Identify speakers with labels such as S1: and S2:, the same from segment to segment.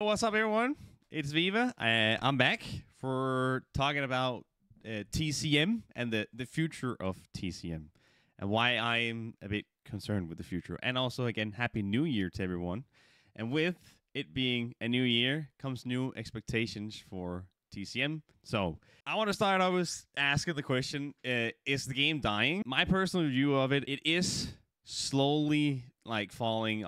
S1: What's up, everyone? It's Viva. I'm back for talking about TCM and the future of TCM and why I'm a bit concerned with the future. And also, again, Happy New Year to everyone. And with it being a new year comes new expectations for TCM. So I want to start off with asking the question, is the game dying? My personal view of it, it is slowly like falling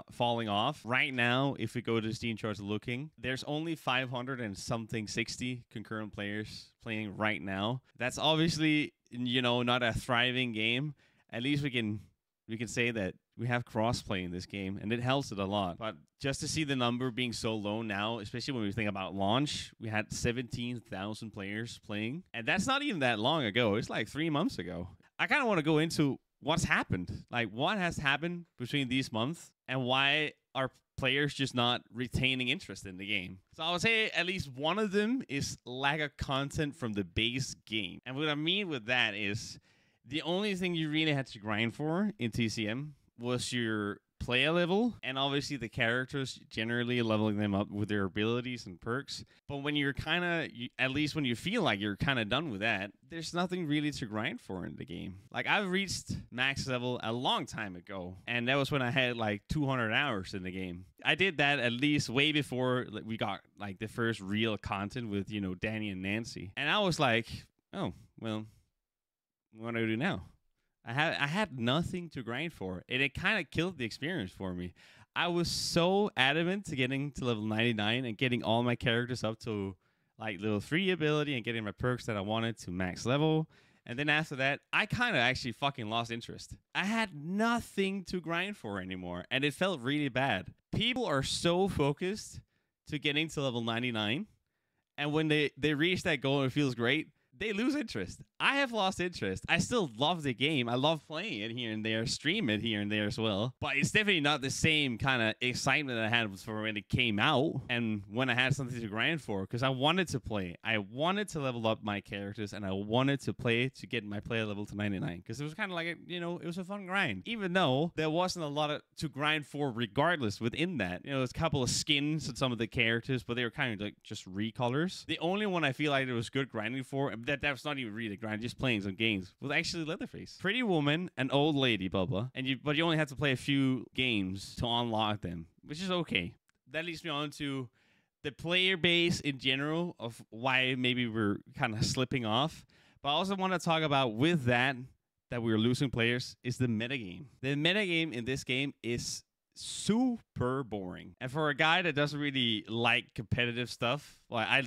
S1: off right now. If we go to Steam charts looking, there's only 500 and something 60 concurrent players playing right now. That's obviously, not a thriving game. At least we can say that we have crossplay in this game, and it helps it a lot. But just to see the number being so low now, especially when we think about launch, we had 17,000 players playing, and that's not even that long ago. It's like 3 months ago. I kind of want to go into what's happened. Like, what has happened between these months, and why are players just not retaining interest in the game? So I would say at least one of them is lack of content from the base game. And what I mean with that is the only thing you really had to grind for in TCM was your player level, and obviously the characters, generally leveling them up with their abilities and perks. But when you're kind of, at least when you feel like you're kind of done with that, there's nothing really to grind for in the game. Like, I've reached max level a long time ago, and that was when I had like 200 hours in the game. I did that at least way before we got like the first real content with, Danny and Nancy. And I was like, oh, well, what do I do now? I had nothing to grind for, and it kind of killed the experience for me. I was so adamant to getting to level 99 and getting all my characters up to like level 3 ability and getting my perks that I wanted to max level. And then after that, I kind of actually fucking lost interest. I had nothing to grind for anymore, and it felt really bad. People are so focused to getting to level 99, and when they reach that goal and it feels great, they lose interest. I have lost interest. I still love the game. I love playing it here and there, stream it here and there as well. But it's definitely not the same kind of excitement that I had for when it came out and when I had something to grind for, because I wanted to play. I wanted to level up my characters, and I wanted to play to get my player level to 99, because it was kind of like, it was a fun grind. Even though there wasn't a lot to grind for regardless within that. There's a couple of skins on some of the characters, but they were kind of like just recolors. The only one I feel like it was good grinding for, that's not even really a grind, just playing some games, was actually Leatherface. Pretty woman, an old lady, Bubba, but you only have to play a few games to unlock them, which is okay. That leads me on to the player base in general of why maybe we're kind of slipping off. But I also want to talk about with that we're losing players is the metagame. The metagame in this game is super boring, and for a guy that doesn't really like competitive stuff, well, I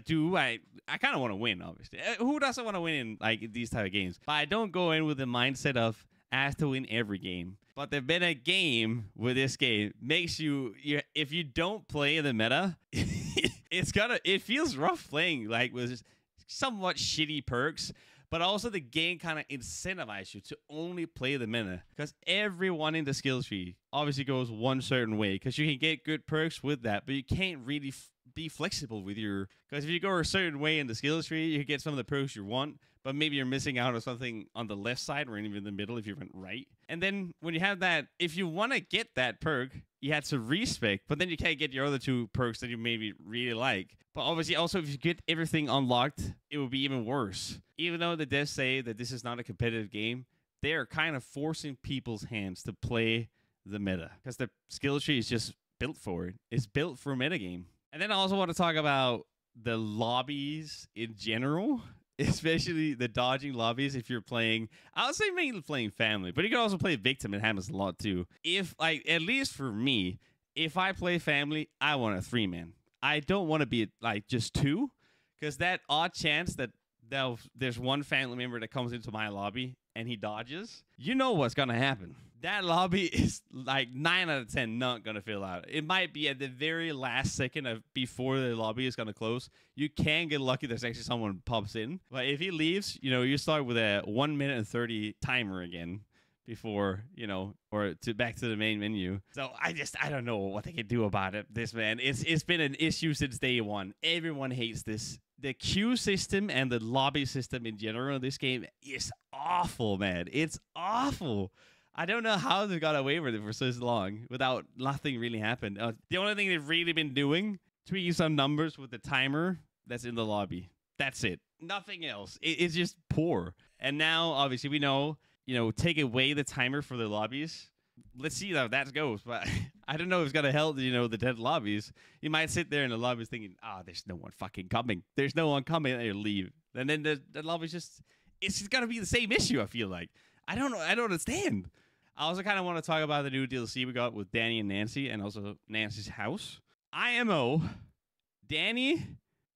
S1: kind of want to win, obviously. Who doesn't want to win in like these type of games? But I don't go in with the mindset of I have to win every game. But the meta game with this game makes you if you don't play the meta, it feels rough playing like with somewhat shitty perks. But also the game kind of incentivizes you to only play the meta, because everyone in the skill tree obviously goes one certain way, because you can get good perks with that, but you can't really be flexible with your, because if you go a certain way in the skill tree, you can get some of the perks you want, but maybe you're missing out on something on the left side or even in the middle if you went right. And then when you have that, if you want to get that perk, you have to respec, but then you can't get your other two perks that you maybe really like. But obviously also if you get everything unlocked, it will be even worse. Even though the devs say that this is not a competitive game, they are kind of forcing people's hands to play the meta, because the skill tree is just built for it. It's built for metagame. And then I also want to talk about the lobbies in general, especially the dodging lobbies. If you're playing, I would say mainly playing family, but you can also play victim. It happens a lot too. If, like, at least for me, if I play family, I want a 3-man. I don't want to be like just 2, because that odd chance that there's one family member that comes into my lobby and he dodges, you know what's gonna happen. That lobby is like 9 out of 10 not gonna fill out. It might be at the very last second before the lobby is gonna close. You can get lucky there's actually someone pops in, but if he leaves, you start with a 1 minute and 30 timer again before, or back to the main menu. So I don't know what they can do about it. This, man, it's been an issue since day one. Everyone hates this. The queue system and the lobby system in general in this game is awful, man. It's awful. I don't know how they got away with it for so long without nothing really happened. The only thing they've really been doing tweaking some numbers with the timer that's in the lobby. That's it. Nothing else. It's just poor. And now, obviously, we know, take away the timer for the lobbies. Let's see how that goes. But I don't know if it's going to help, the dead lobbies. You might sit there in the lobbies thinking, there's no one fucking coming. There's no one coming, and you leave. And then the lobby's it's just going to be the same issue, I feel like. I don't know. I don't understand. I also kind of want to talk about the new DLC we got with Danny and Nancy, and also Nancy's house. IMO, Danny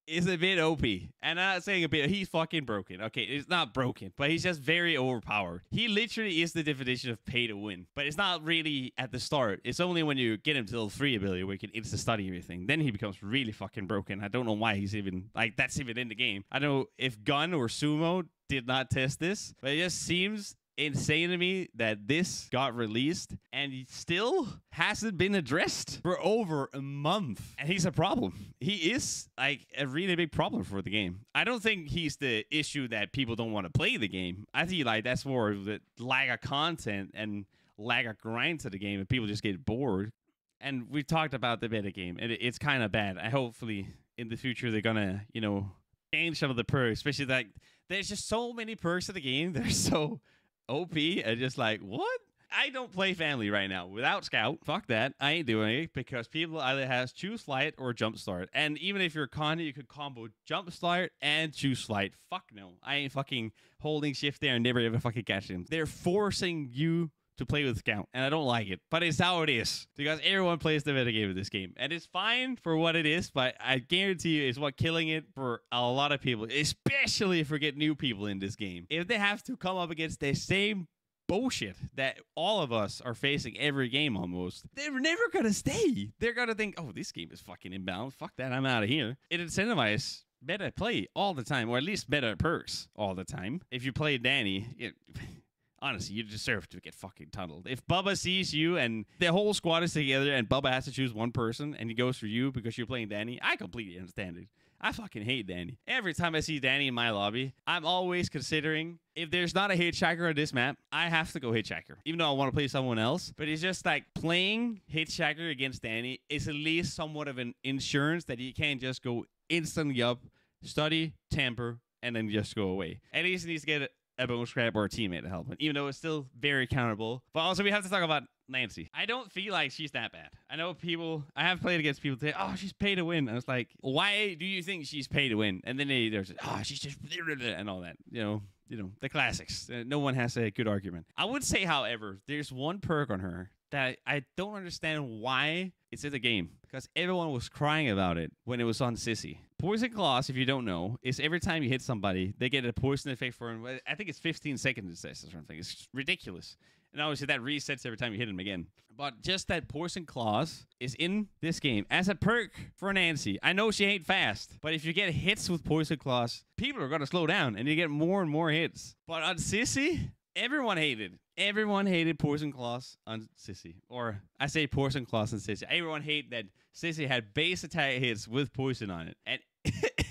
S1: is a bit OP. And I'm not saying a bit, he's fucking broken. Okay, it's not broken, but he's just very overpowered. He literally is the definition of pay to win. But it's not really at the start. It's only when you get him to level 3 ability where you can insta-study everything. Then he becomes really fucking broken. I don't know why he's even, that's even in the game. I don't know if Gun or Sumo did not test this, but it just seems insane to me that this got released and he still hasn't been addressed for over a month. And he's a problem. He is a really big problem for the game. I don't think he's the issue that people don't want to play the game. I think that's more of the lack of content and lack of grind to the game, and people just get bored. And we talked about the meta game, and it's kind of bad. Hopefully in the future they're gonna, change some of the perks, especially there's just so many perks in the game. They're so OP and just what? I don't play family right now without Scout. Fuck that. I ain't doing it because people either has choose flight or jump start. And even if you're Connie, you could combo jump start and choose flight. Fuck no. I ain't fucking holding shift there and never ever fucking catch him. They're forcing you to play with Scout, and I don't like it. But it's how it is because everyone plays the meta game of this game, and it's fine for what it is. But I guarantee you, it's what killing it for a lot of people, especially if we get new people in this game. If they have to come up against the same bullshit that all of us are facing every game almost, they're never gonna stay. They're gonna think, oh, this game is fucking inbound. Fuck that, I'm out of here. It incentivizes meta play all the time, or at least meta perks all the time. If you play Danny, honestly, you deserve to get fucking tunneled. If Bubba sees you and the whole squad is together and Bubba has to choose one person and he goes for you because you're playing Danny, I completely understand it. I fucking hate Danny. Every time I see Danny in my lobby, I'm always considering, if there's not a hitchhiker on this map, I have to go hitchhiker. Even though I want to play someone else. But it's just playing hitchhiker against Danny is at least somewhat of an insurance that you can't just go instantly up, study, tamper, and then just go away. At least he needs to get a bone scrap or a teammate to help him, even though it's still very countable. But also, we have to talk about Nancy. I don't feel like she's that bad. I know I have played against people say, oh, she's pay to win. And it's like, why do you think she's pay to win? And then they're just, oh, she's just, and all that. The classics. No one has a good argument. I would say, however, there's one perk on her that I don't understand why it's in the game, because everyone was crying about it when it was on Sissy. Poison Claws, if you don't know, is every time you hit somebody, they get a poison effect for, I think it's 15 seconds it says or something. It's ridiculous. And obviously that resets every time you hit him again. But just that Poison Claws is in this game as a perk for Nancy. I know she ain't fast, but if you get hits with Poison Claws, people are going to slow down and you get more and more hits. But on Sissy, everyone hated. Everyone hated Poison Claws on Sissy. Or I say Poison Claws on Sissy. Everyone hated that Sissy had base attack hits with poison on it. And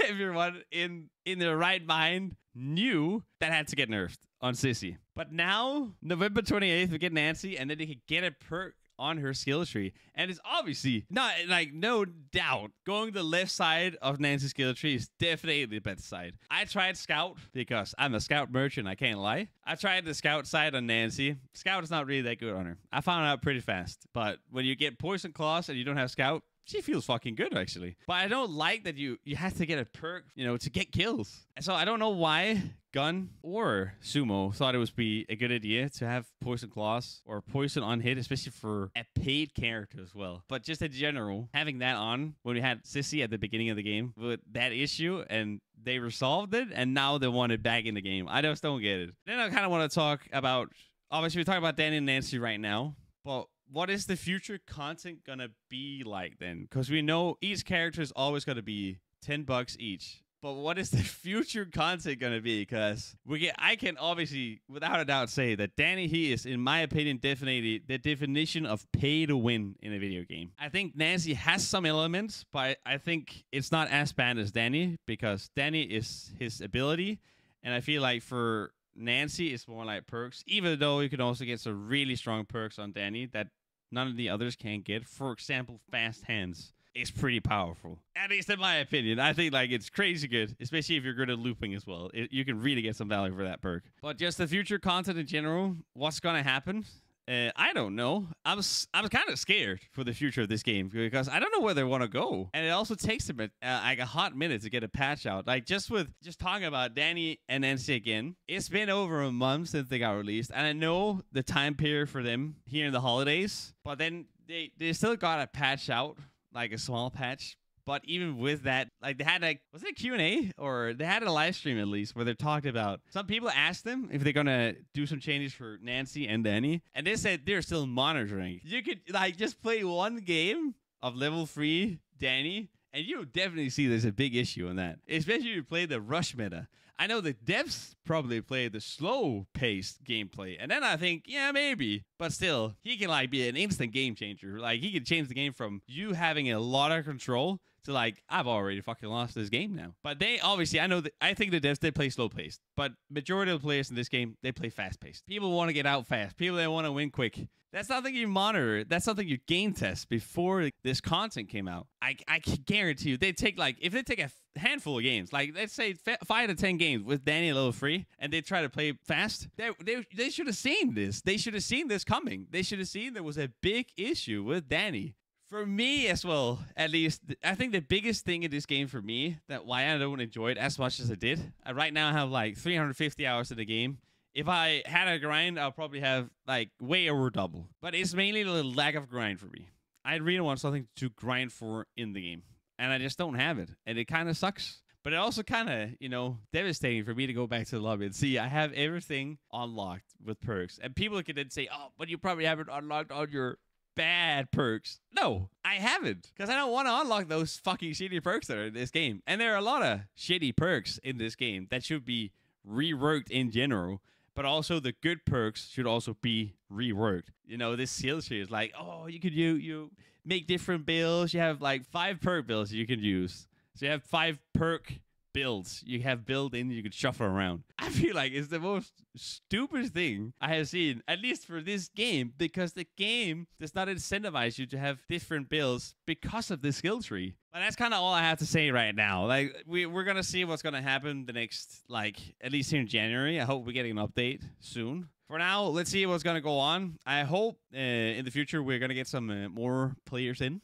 S1: everyone in their right mind knew that had to get nerfed on Sissy. But now, November 28th, we get Nancy, and then they could get a perk on her skill tree. And it's obviously not, no doubt, going the left side of Nancy's skill tree is definitely the best side. I tried Scout because I'm a Scout merchant, I can't lie. I tried the Scout side on Nancy. Scout is not really that good on her. I found out pretty fast. But when you get Poison Claws and you don't have Scout, she feels fucking good, actually. But I don't like that you have to get a perk, to get kills. So I don't know why Gun or Sumo thought it would be a good idea to have Poison Claws or Poison on hit, especially for a paid character as well. But just in general, having that on when we had Sissy at the beginning of the game with that issue, and they resolved it, and now they want it back in the game. I just don't get it. Then I kind of want to talk about, obviously we're talking about Danny and Nancy right now, but what is the future content gonna be like then? Because we know each character is always gonna be $10 each. But what is the future content gonna be? Because I can obviously, without a doubt, say that Danny, he is, in my opinion, definitely the definition of pay to win in a video game. I think Nancy has some elements, but I think it's not as bad as Danny, because Danny is his ability, and I feel like for Nancy, it's more like perks, even though you can also get some really strong perks on Danny that none of the others can get. For example, fast hands. is pretty powerful. At least in my opinion. I think like it's crazy good, especially if you're good at looping as well. You can really get some value for that perk. But just the future content in general, what's gonna happen? I don't know. I'm kind of scared for the future of this game because I don't know where they want to go, and it also takes them like a hot minute to get a patch out. Like just talking about Danny and Nancy again, it's been over a month since they got released, and I know the time period for them here in the holidays, but then they still got a patch out, like a small patch. But even with that, like they had was it a Q&A or they had a live stream at least where they talked about, some people asked them if they're going to do some changes for Nancy and Danny. And they said they're still monitoring. You could like just play one game of level 3 Danny and you'll definitely see there's a big issue in that. Especially if you play the rush meta. I know the devs probably play the slow-paced gameplay, and then I think, yeah, maybe. But still, he can like be an instant game changer. Like he can change the game from you having a lot of control to like, I've already fucking lost this game now. But they obviously, I think the devs, they play slow-paced. But majority of the players in this game, they play fast-paced. People want to get out fast. People, they want to win quick. That's something you monitor. That's something you game test before this content came out. I can guarantee you, they take like, if they take a handful of games, like let's say 5 to 10 games with Danny level 3, and they try to play fast, they should have seen this. They should have seen this coming. They should have seen there was a big issue with Danny. For me as well, at least, I think the biggest thing in this game for me, that why I don't enjoy it as much as I did, right now I have like 350 hours in the game. If I had a grind, I'll probably have like way over double. But it's mainly the lack of grind for me. I really want something to grind for in the game, and I just don't have it, and it kind of sucks. But it also kind of, you know, devastating for me to go back to the lobby and see I have everything unlocked with perks. And people can then say, oh, but you probably haven't unlocked all your bad perks. No, I haven't, because I don't want to unlock those fucking shitty perks that are in this game. And there are a lot of shitty perks in this game that should be reworked in general. But also the good perks should also be reworked. You know, this sales here is like, oh, you could you make different builds. You have like 5 perk builds you can use. So you have 5 perk builds you have built in, you could shuffle around. I feel like it's the most stupid thing I have seen, at least for this game, because the game does not incentivize you to have different builds because of the skill tree. And that's kind of all I have to say right now. Like, we're going to see what's going to happen the next, like, at least here in January. I hope we're getting an update soon. For now, let's see what's going to go on. I hope in the future we're going to get some more players in.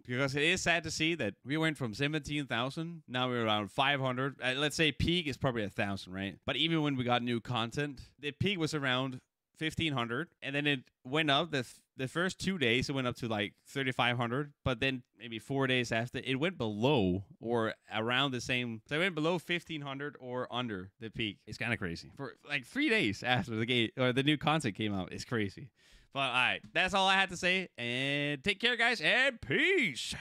S1: Because it is sad to see that we went from 17,000, now we're around 500. Let's say peak is probably 1,000, right? But even when we got new content, the peak was around 1,500, and then it went up. The first 2 days, it went up to like 3,500, but then maybe 4 days after, it went below or around the same. So it went below 1,500 or under the peak. It's kind of crazy. For like 3 days after the game or the new content came out, it's crazy. But all right, that's all I had to say. And take care, guys, and peace.